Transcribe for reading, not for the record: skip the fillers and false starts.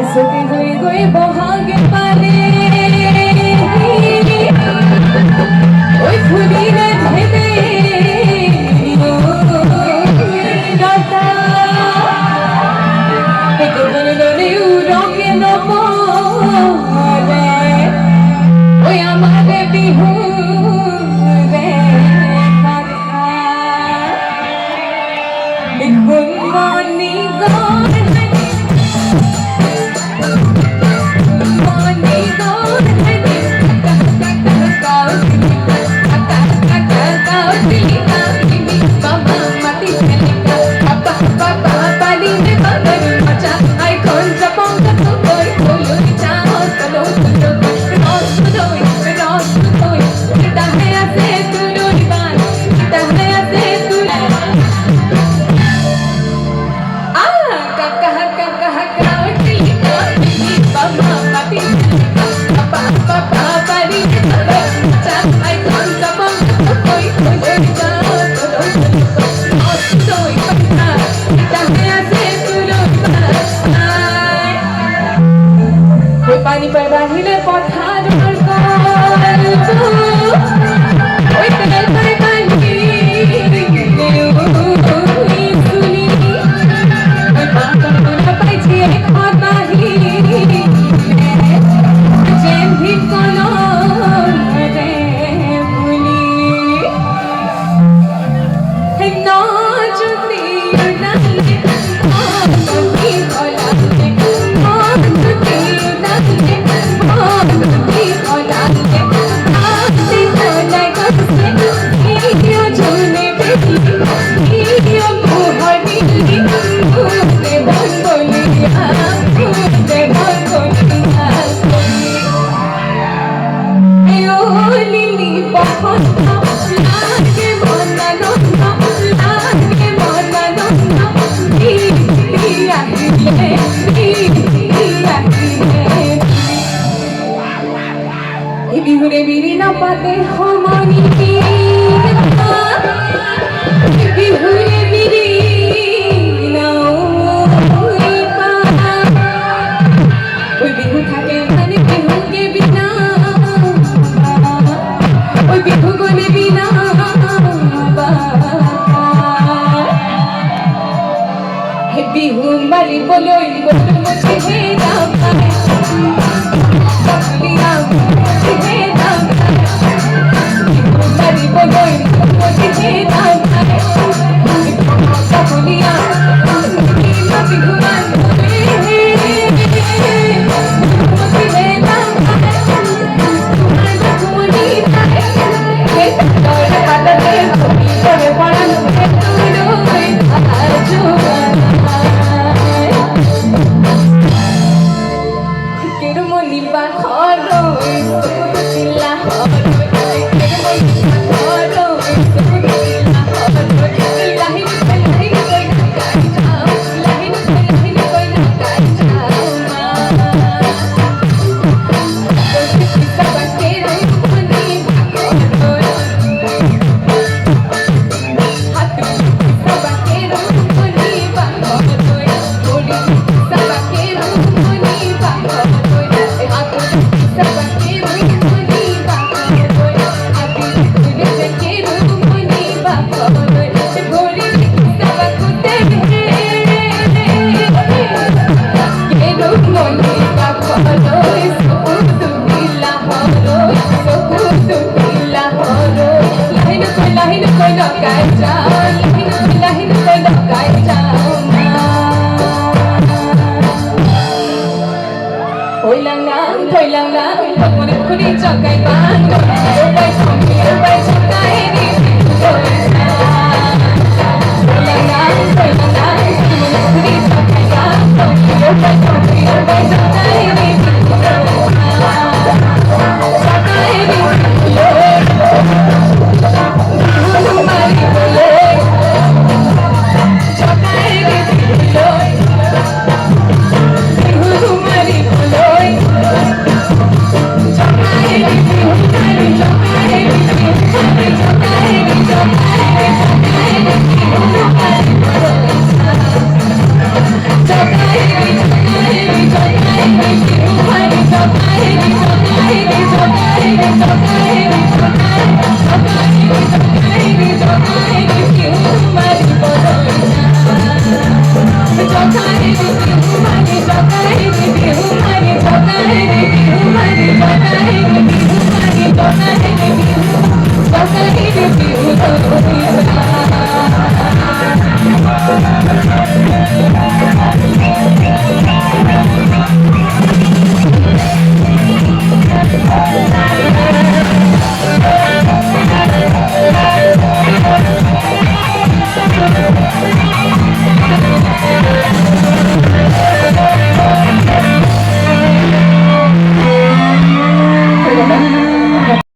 সখী হয়ে গয়ে বহাগে পারে ওই ফুলির ভেবে লতা গোবর দরে উড়কে নমরে ওই আমার বিহু রে কথা গুনগুনি গান পানি পায় বাহিলে পথার ওই তেল পায় পানি শুনি ওই পাতা পাইছি এখন বাহি জেন ভিত কলম রে ভুলি না যদি নালে কি কলম বিহুরে বিড়ি না পাতে হমনি বিহুরে বিড়ি ওই বিহু থাকে মানে বিহুকে বিনা ওই বিহু গনে বিনা হে বিহু বাড়ি বলই বলু মুছে হে দাম Jagain bang,